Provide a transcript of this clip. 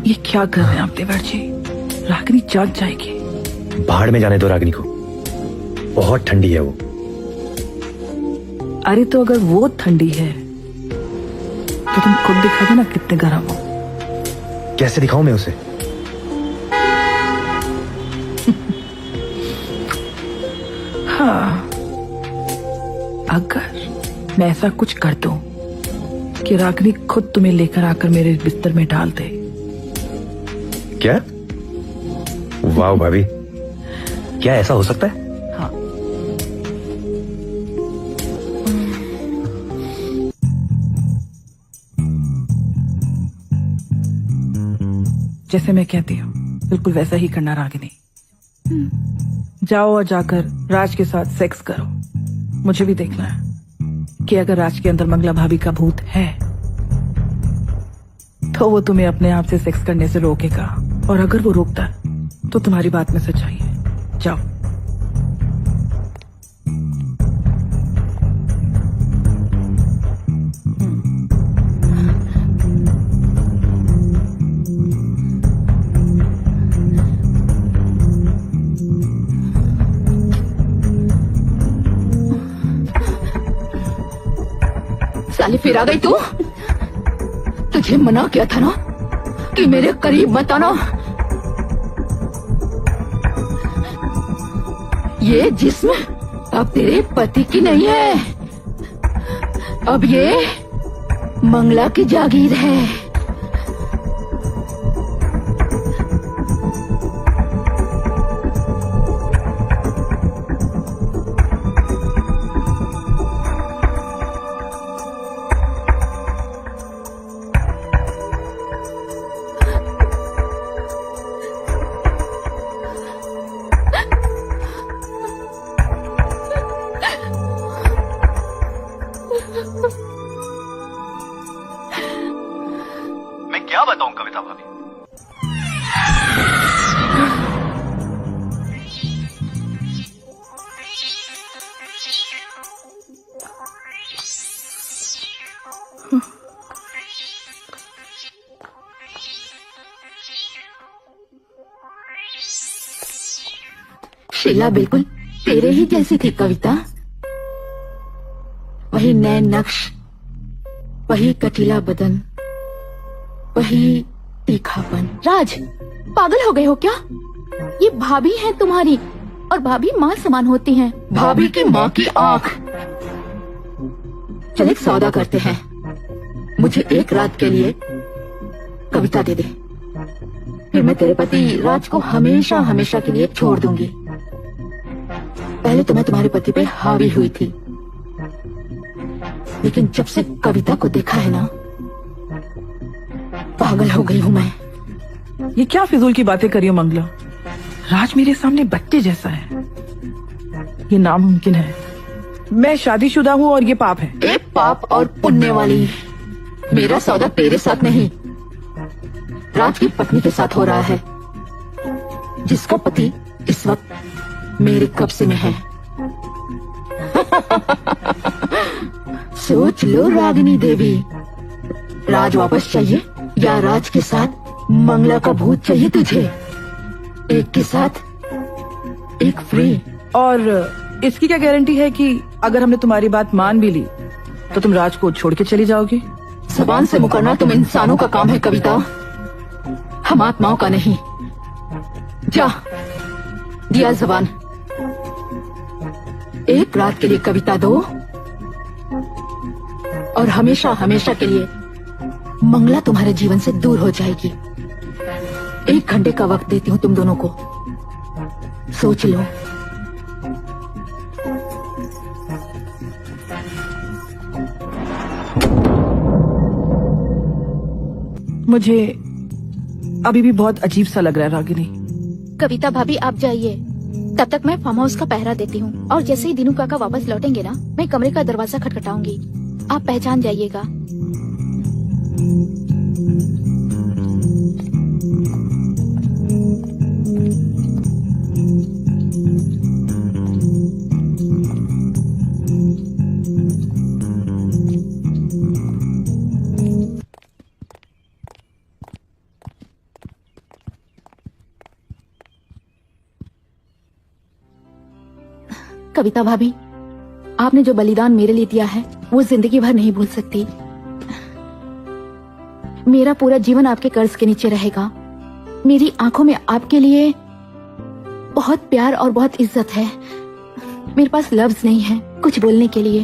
ये क्या कर रहे हैं आप देवर जी? रागिनी जाग जाएगी। भाड़ में जाने दो रागिनी को, बहुत ठंडी है वो। अरे तो अगर वो ठंडी है तो तुम खुद दिखा दो ना कितने गर्म हो। कैसे दिखाऊं मैं उसे? हाँ, अगर मैं ऐसा कुछ कर दूं कि रागिनी खुद तुम्हें लेकर आकर मेरे बिस्तर में डाल दे। क्या? वाह भाभी, क्या ऐसा हो सकता है? हाँ। जैसे मैं कहती हूँ बिल्कुल वैसा ही करना रागिनी। जाओ और जाकर राज के साथ सेक्स करो। मुझे भी देखना है कि अगर राज के अंदर मंगला भाभी का भूत है तो वो तुम्हें अपने आप से सेक्स करने से रोकेगा, और अगर वो रोकता है तो तुम्हारी बात में सच्चाई है। जाओ। साली फिर आ गई तू? तुझे मना किया था ना कि मेरे करीब मत आना। ये जिस्म अब तेरे पति की नहीं है, अब ये मंगला की जागीर है। मैं क्या बताऊं कविता भाभी? शीला बिल्कुल तेरे ही जैसी थी कविता। वही नैन नक्श, वही कटीला बदन, वही तीखापन। राज, पागल हो गए हो क्या? ये भाभी है तुम्हारी, और भाभी माँ समान होती हैं। भाभी की माँ की आँख। चल एक सौदा करते हैं, मुझे एक रात के लिए कविता दे दे, फिर मैं तेरे पति राज को हमेशा हमेशा के लिए छोड़ दूंगी। पहले तो मैं तुम्हारे पति पे हावी हुई थी, लेकिन जब से कविता को देखा है ना, पागल हो गई हूँ मैं। ये क्या फिजूल की बातें करी हो मंगला? राज मेरे सामने बच्चे जैसा है, ये नामुमकिन है। मैं शादीशुदा हूँ और ये पाप है। ए पाप और पुण्य वाली, मेरा सौदा तेरे साथ नहीं, राज की पत्नी के साथ हो रहा है, जिसका पति इस वक्त मेरे कब्जे में है। सोच लो रागिनी देवी, राज वापस चाहिए या राज के साथ मंगला का भूत चाहिए तुझे? एक के साथ एक फ्री। और इसकी क्या गारंटी है कि अगर हमने तुम्हारी बात मान भी ली तो तुम राज को छोड़ के चली जाओगी? जुबान से मुकरना तुम इंसानों का काम है कविता, हम आत्माओं का नहीं। जा, दिया जुबान। एक रात के लिए कविता दो और हमेशा हमेशा के लिए मंगला तुम्हारे जीवन से दूर हो जाएगी। 1 घंटे का वक्त देती हूँ तुम दोनों को, सोच लो। मुझे अभी भी बहुत अजीब सा लग रहा है रागिनी। कविता भाभी आप जाइए, तब तक मैं फार्म हाउस का पहरा देती हूँ, और जैसे ही दीनू काका वापस लौटेंगे ना, मैं कमरे का दरवाजा खटखटाऊंगी, आप पहचान जाइएगा। कविता भाभी, आपने जो बलिदान मेरे लिए दिया है वो जिंदगी भर नहीं भूल सकती। मेरा पूरा जीवन आपके कर्ज के नीचे रहेगा। मेरी आंखों में आपके लिए बहुत प्यार और बहुत इज्जत है। मेरे पास लफ्ज नहीं है कुछ बोलने के लिए।